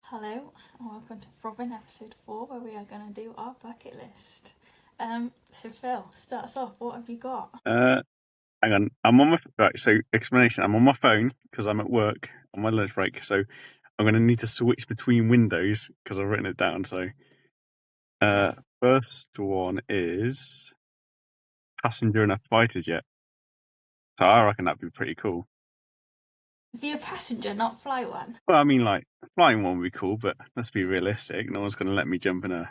Hello, and welcome to PhRobyn episode 4, where we are going to do our bucket list. So Phil, start us off. What have you got? Hang on, I'm on my right. So explanation: I'm on my phone because I'm at work on my lunch break. So I'm going to need to switch between windows because I've written it down. So first one is passenger in a fighter jet. So I reckon that'd be pretty cool. Be a passenger, not fly one. Well, I mean, like a flying one would be cool, but let's be realistic. No one's going to let me jump in a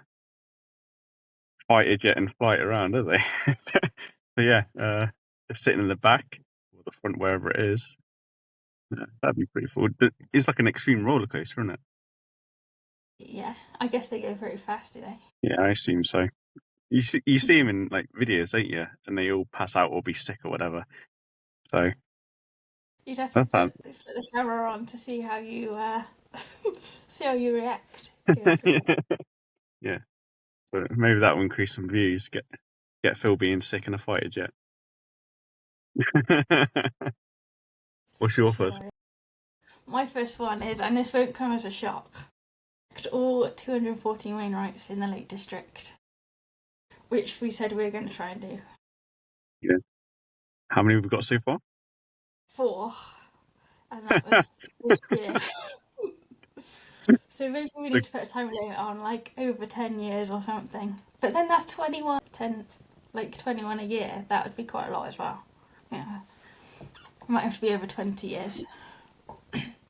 fighter jet and fly it around, are they? So yeah, just sitting in the back or the front, wherever it is. Yeah, that'd be pretty cool. It's like an extreme roller coaster, isn't it? Yeah, I guess they go very fast, do they? Yeah, I assume so. You see them in like videos, don't you? And they all pass out or be sick or whatever. So You'd have to that's that. put the camera on to see how you see how you react going through that. Yeah. So maybe that will increase some views. Get Phil being sick in a fighter jet. What's your first? Sure. My first one is, and this won't come as a shock, all 214 Wainwrights in the Lake District, which we said we were going to try and do. Yeah. How many have we got so far? 4, and that was this year. So maybe we need to put a time limit on, like over 10 years or something. But then that's 21, 10, like 21 a year. That would be quite a lot as well. Yeah. It might have to be over 20 years.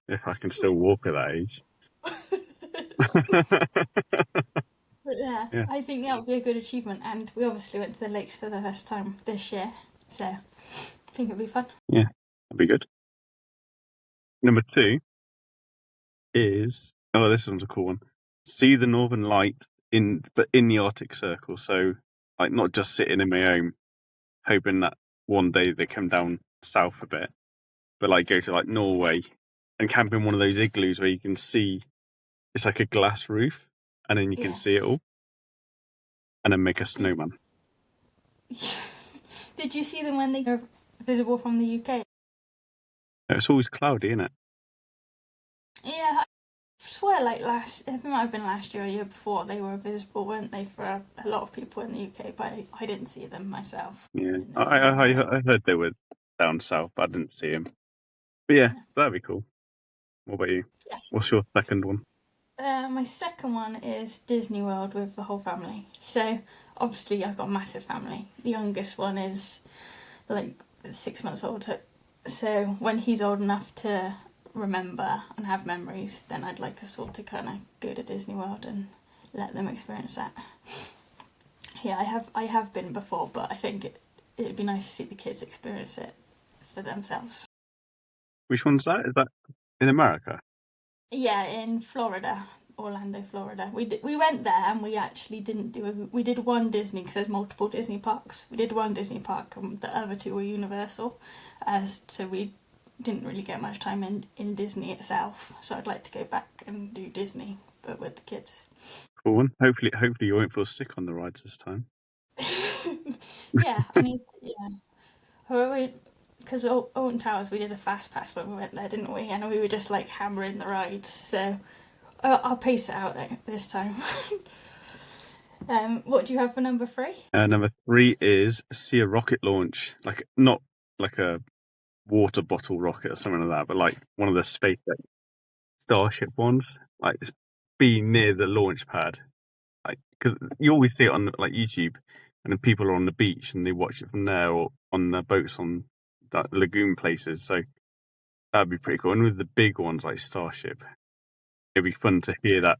If I can still walk at that age. But yeah, Yeah, I think that would be a good achievement. And we obviously went to the lakes for the first time this year. So I think it'd be fun. yeah, that'd be good. Number 2 is this one's a cool one. See the Northern Light but in the Arctic Circle. So like not just sitting in my home hoping that one day they come down south a bit, but like go to like Norway and camp in one of those igloos where you can see it's like a glass roof and then you can Yeah. see it all, and then make a snowman. Did you see them when they were visible from the UK? It's always cloudy, isn't it? Yeah, I swear like it might have been last year or year before, they were visible, weren't they, for a lot of people in the UK, but I didn't see them myself. Yeah, Didn't know if anyone I else. heard they were down south, but I didn't see them. But yeah, Yeah. that'd be cool. What about you? Yeah. What's your second one? My second one is Disney World with the whole family. So obviously I've got a massive family. The youngest one is like 6 months old. So when he's old enough to remember and have memories, then I'd like us all to kind of go to Disney World and let them experience that. Yeah, I have been before, but I think it'd be nice to see the kids experience it for themselves. Which one's that? Is that in America? Yeah, in Florida, Orlando, Florida. We went there and we actually didn't we did one Disney because there's multiple Disney parks. We did one Disney park and the other two were Universal, so we didn't really get much time in Disney itself. So I'd like to go back and do Disney, but with the kids. Cool one. Hopefully you won't feel sick on the rides this time. Yeah, I need yeah. However, because Alton Towers, we did a fast pass when we went there, didn't we? And we were just like hammering the rides. So I'll pace it out this time. What do you have for number 3? Number 3 is see a rocket launch, like not like a water bottle rocket or something like that, but like one of the SpaceX Starship ones. Like be near the launch pad, like because you always see it on like YouTube, and then people are on the beach and they watch it from there or on the boats on that lagoon places. So that'd be pretty cool. And with the big ones like Starship, it'd be fun to hear that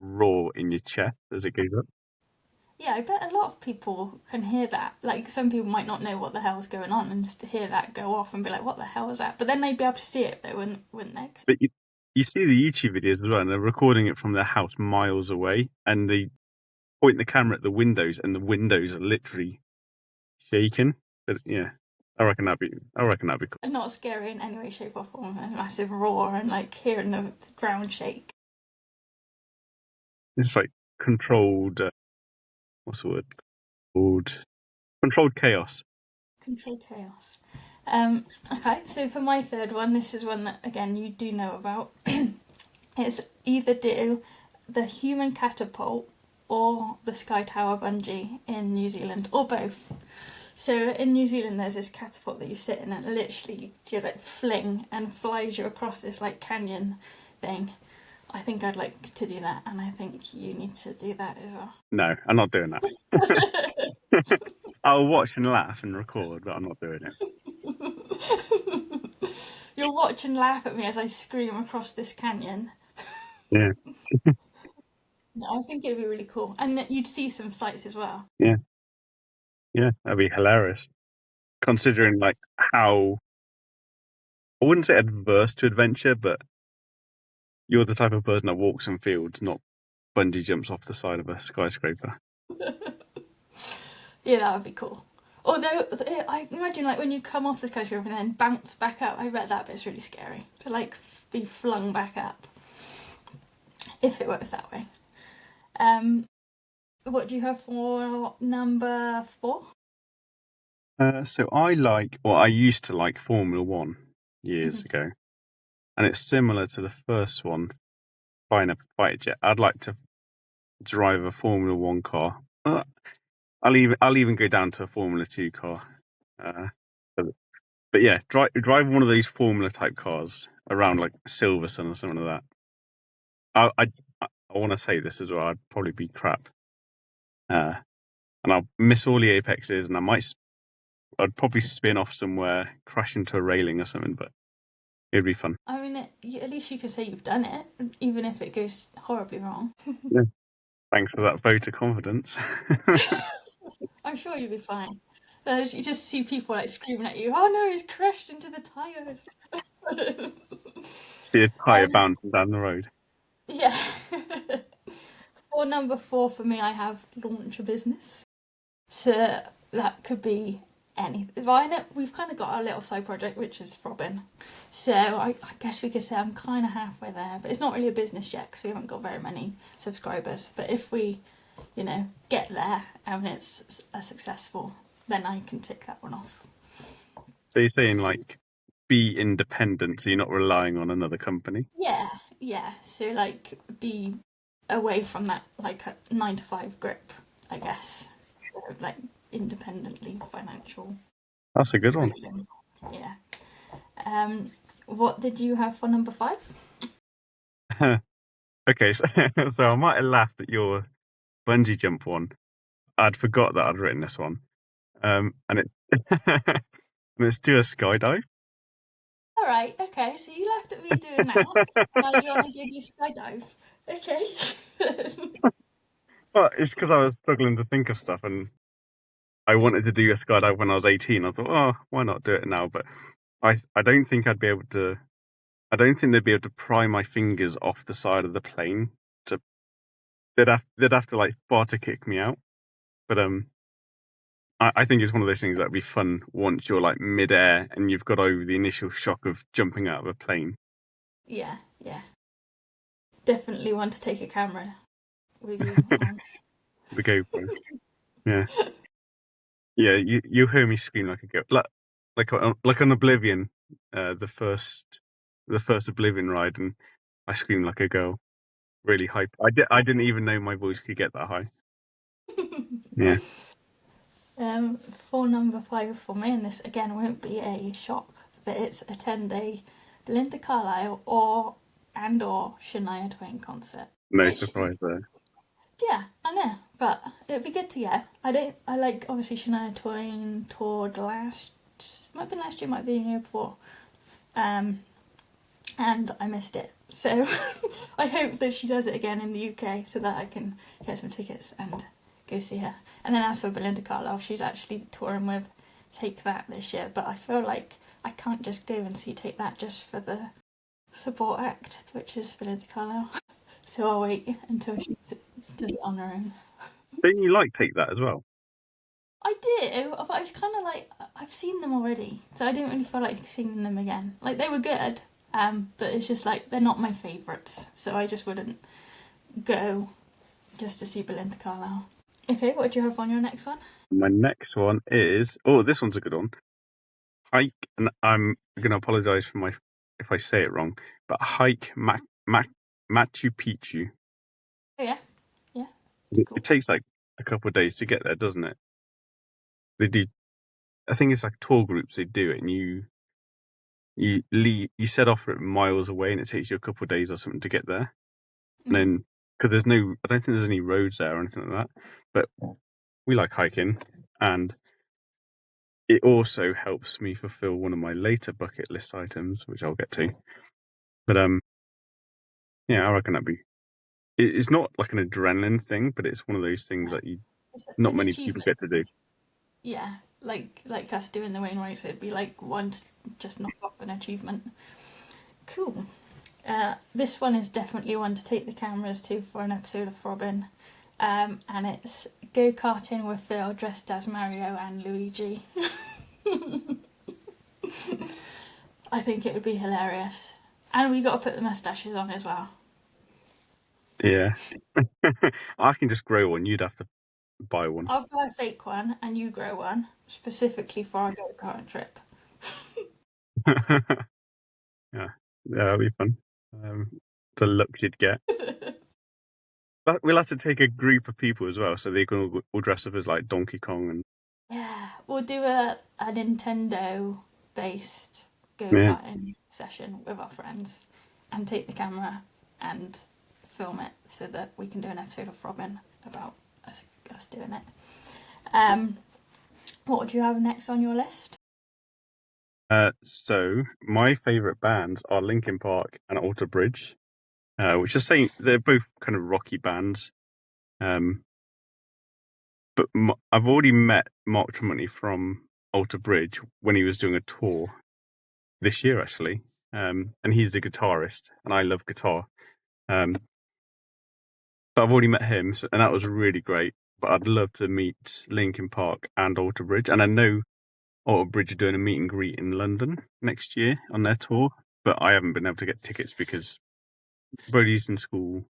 roar in your chest as it goes up. Yeah, I bet a lot of people can hear that. Like, some people might not know what the hell's going on, and just to hear that go off and be like, what the hell is that? But then they'd be able to see it, though, wouldn't they? But you see the YouTube videos as well, and they're recording it from their house miles away, and they point the camera at the windows, and the windows are literally shaking. But yeah, I reckon that'd be cool. And not scary in any way, shape, or form. A massive roar and, like, hearing the ground shake. It's like controlled. What's the word? Called controlled chaos. Controlled chaos. Okay, so for my third one, this is one that, again, you do know about. It's either do the human catapult or the Sky Tower bungee in New Zealand, or both. So in New Zealand, there's this catapult that you sit in, and literally you like fling and flies you across this like canyon thing. I think I'd like to do that, and I think you need to do that as well. No, I'm not doing that. I'll watch and laugh and record, but I'm not doing it. You'll watch and laugh at me as I scream across this canyon. Yeah. No, I think it'd be really cool, and you'd see some sights as well. Yeah, that'd be hilarious. Considering like how, I wouldn't say adverse to adventure, but you're the type of person that walks in fields, not bungee jumps off the side of a skyscraper. Yeah, that would be cool. Although I imagine like when you come off the skyscraper and then bounce back up, I bet that bit's really scary to like be flung back up. If it works that way. What do you have for number 4? So I used to like Formula One years ago, and it's similar to the first one, buying a fighter jet. I'd like to drive a Formula One car. I'll even go down to a Formula 2 car. But yeah, drive one of these Formula type cars around like Silverstone or something like that. I want to say this as well. I'd probably be crap, and I'll miss all the apexes, and I'd probably spin off somewhere, crash into a railing or something. But it'd be fun. I mean, at least you can say you've done it, even if it goes horribly wrong. Yeah. Thanks for that vote of confidence. I'm sure you'll be fine. You just see people like screaming at you, "Oh no, he's crashed into the tyres!" See a tyre bouncing down the road. Yeah. For number 4 for me, I have launch a business. So that could be anything. Well, I know we've kind of got our little side project, which is PhRobyn. So I guess we could say I'm kind of halfway there, but it's not really a business yet because we haven't got very many subscribers. But if we, get there and it's a successful, then I can tick that one off. So you're saying like be independent, so you're not relying on another company? Yeah. So like be away from that like 9 to 5 grip, I guess. So like independently financial. That's a good one. Yeah. What did you have for number 5? Okay, so I might have laughed at your bungee jump one. I'd forgot that I'd written this one, and it's do a skydive. All right. Okay. So you laughed at me doing that. Now you want to give you skydive. Okay. Well, it's because I was struggling to think of stuff, and I wanted to do a skydive when I was 18. I thought, oh, why not do it now? But I don't think I'd be able to. I don't think they'd be able to pry my fingers off the side of the plane. They'd have to like Sparta kick me out. But I think it's one of those things that'd be fun once you're like mid-air and you've got over the initial shock of jumping out of a plane. Yeah. Definitely want to take a camera with you. The GoPro. Yeah. Yeah, you hear me scream like a girl, like on Oblivion, the first Oblivion ride, and I screamed like a girl, really hype. I didn't even know my voice could get that high. Yeah. For number 5 for me, and this again won't be a shock, but it's attend a Belinda Carlisle or Shania Twain concert. No surprise there. Yeah, I know, but it'd be good to go. I like obviously Shania Twain toured might be last year, might be the year before, and I missed it. So I hope that she does it again in the UK so that I can get some tickets and go see her. And then as for Belinda Carlisle, she's actually touring with Take That this year, but I feel like I can't just go and see Take That just for the support act, which is Belinda Carlisle. So I'll wait until she does it on her own. Don't you like Take That as well? I do, but I was kind of like, I've seen them already, so I didn't really feel like seeing them again. Like, they were good, but it's just like, they're not my favourites, so I just wouldn't go just to see Belinda Carlisle. Okay, what do you have on your next one? My next one is, this one's a good one. Hike, and I'm going to apologise if I say it wrong, but hike Machu Picchu. Oh yeah, yeah, it's cool. It takes like a couple of days to get there, doesn't it? They do. I think it's like tour groups. They do it, and you set off from miles away, and it takes you a couple of days or something to get there. And then because there's no, I don't think there's any roads there or anything like that. But we like hiking, and it also helps me fulfill one of my later bucket list items, which I'll get to. But yeah, I reckon that'd be. It's not like an adrenaline thing, but it's one of those things that It's not an many people achievement. get to do. Yeah, like us doing the Wainwright, so it'd be like one to just knock off an achievement. Cool. This one is definitely one to take the cameras to for an episode of PhRobyn. And it's go-karting with Phil dressed as Mario and Luigi. I think it would be hilarious. And we got to put the moustaches on as well. Yeah, I can just grow one. You'd have to buy one. I'll buy a fake one and you grow one, specifically for our go-kart trip. Yeah, that'd be fun. The look you'd get. But we'll have to take a group of people as well, so they can all dress up as like Donkey Kong and. Yeah, we'll do a Nintendo-based Yeah. go-karting session with our friends and take the camera and film it so that we can do an episode of PhRobyn about us doing it. What would you have next on your list? So my favourite bands are Linkin Park and Alter Bridge, which is saying they're both kind of rocky bands. But I've already met Mark Tremonti from Alter Bridge when he was doing a tour this year, actually. And he's the guitarist, and I love guitar. But I've already met him, and that was really great. But I'd love to meet Linkin Park and Alter Bridge, and I know Alter Bridge are doing a meet and greet in London next year on their tour, but I haven't been able to get tickets because Brody's in school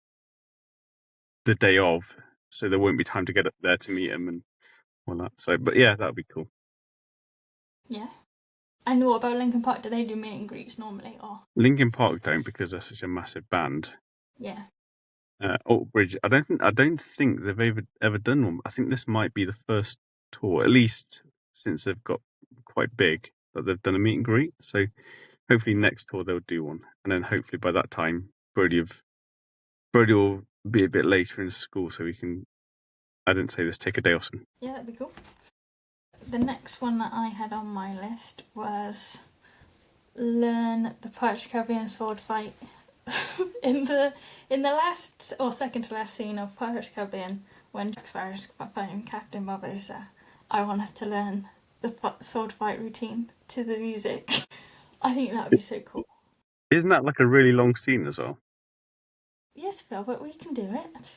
the day of, so there won't be time to get up there to meet him and all that. So, but yeah, that'd be cool. Yeah. And what about Linkin Park? Do they do meet and greets normally, or? Linkin Park don't, because they're such a massive band. Yeah. Alter Bridge, I don't think they've ever done one. I think this might be the first tour, at least since they've got quite big, that they've done a meet and greet. So hopefully next tour they'll do one, and then hopefully by that time Brody will be a bit later in school, so we can. I didn't say this. Take a day off. Yeah, that'd be cool. The next one that I had on my list was learn the Pirates of the Caribbean sword fight. in the last or second to last scene of Pirates of the Caribbean, when Jack Sparrow's fighting Captain Barbossa, I want us to learn the sword fight routine to the music. I think that would be so cool. Isn't that like a really long scene as well? Yes, Phil, but we can do it.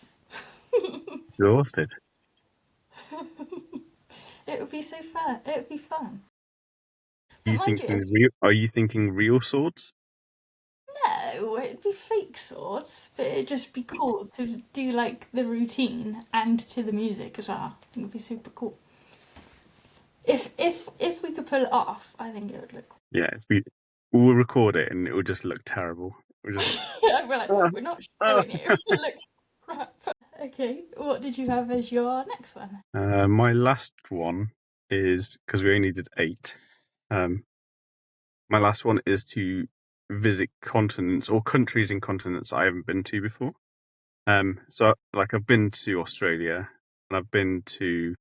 Exhausted. It would be so fun. It would be fun. Are you thinking real swords? No, it'd be fake swords, but it'd just be cool to do like the routine and to the music as well. I think it'd be super cool. If we could pull it off, I think it would look cool. Yeah, we'll record it and it will just look terrible. We're like, we're not showing you. It looks crap. Okay, what did you have as your next one? My last one is, because we only did 8. My last one is to visit continents or countries in continents I haven't been to before. So like I've been to Australia and I've been to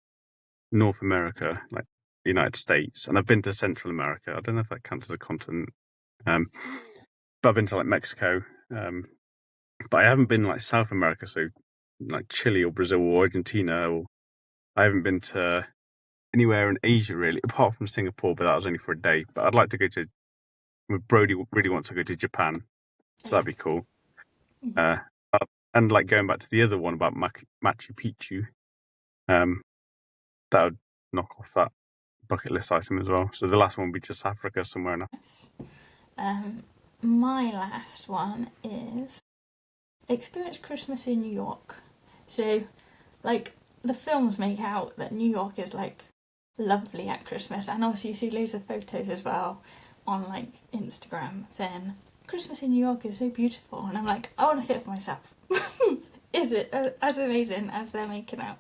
North America, like the United States, and I've been to Central America. I don't know if that counts as a continent. But I've been to like Mexico. But I haven't been like South America, so like Chile or Brazil or Argentina, or I haven't been to anywhere in Asia really, apart from Singapore, but that was only for a day. But I'd like to go to. Brody really wants to go to Japan, so that'd be cool. And like going back to the other one about Machu Picchu, that would knock off that bucket list item as well. So the last one would be just Africa somewhere now. My last one is experience Christmas in New York. So, like, the films make out that New York is like lovely at Christmas, and obviously you see loads of photos as well on like Instagram saying Christmas in New York is so beautiful. And I'm like, I want to see it for myself. Is it as amazing as they're making out?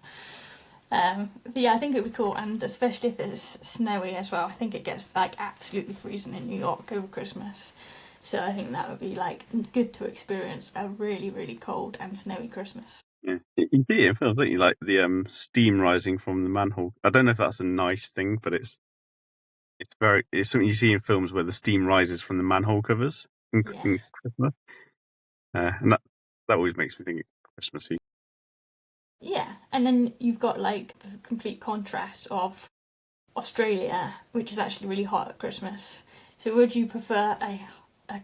But yeah, I think it'd be cool, and especially if it's snowy as well. I think it gets like absolutely freezing in New York over Christmas. So I think that would be like good to experience a really, really cold and snowy Christmas. Yeah. You see it in films, don't you? Like the steam rising from the manhole. I don't know if that's a nice thing, but it's something you see in films where the steam rises from the manhole covers Yeah. in Christmas, and that always makes me think of Christmassy. Yeah, and then you've got like the complete contrast of Australia, which is actually really hot at Christmas. So would you prefer a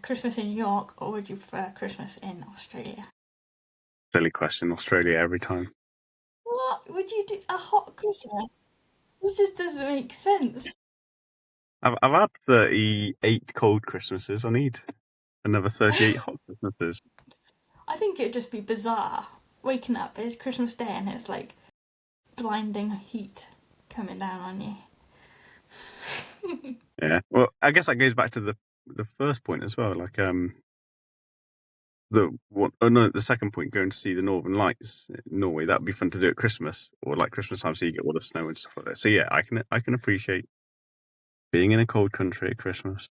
Christmas in New York, or would you prefer Christmas in Australia? Silly question. Australia every time. What? Would you do a hot Christmas? This just doesn't make sense. I've had 38 cold Christmases. I need another 38 hot Christmases. I think it'd just be bizarre. Waking up, it's Christmas Day and it's like blinding heat coming down on you. Yeah. Well, I guess that goes back to the first point as well. Like the second point, going to see the Northern Lights in Norway. That'd be fun to do at Christmas or like Christmas time, so you get all the snow and stuff like that. So yeah, I can appreciate being in a cold country at Christmas.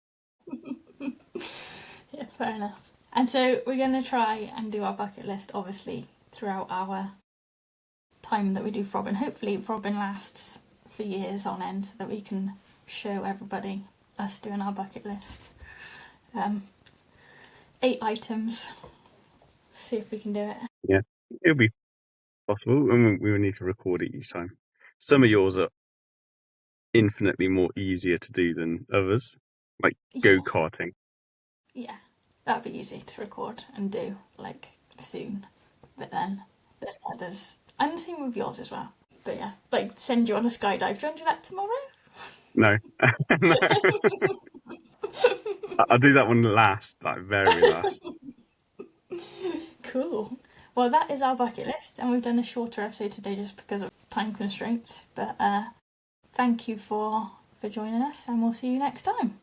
Yes, fair enough. And so we're going to try and do our bucket list, obviously, throughout our time that we do PhRobyn. Hopefully PhRobyn lasts for years on end so that we can show everybody us doing our bucket list. 8 items. See if we can do it. Yeah, it'll be possible, and we will need to record it each time. Some of yours are infinitely more easier to do than others, like Yeah, go-karting. yeah. That'd be easy to record and do, like, soon. But then there's others. And same with yours as well. But yeah, like send you on a skydive. Do you want to do that tomorrow? No. No. I'll do that one last, like very last. Cool. Well, that is our bucket list, and we've done a shorter episode today just because of time constraints. But thank you for joining us, and we'll see you next time.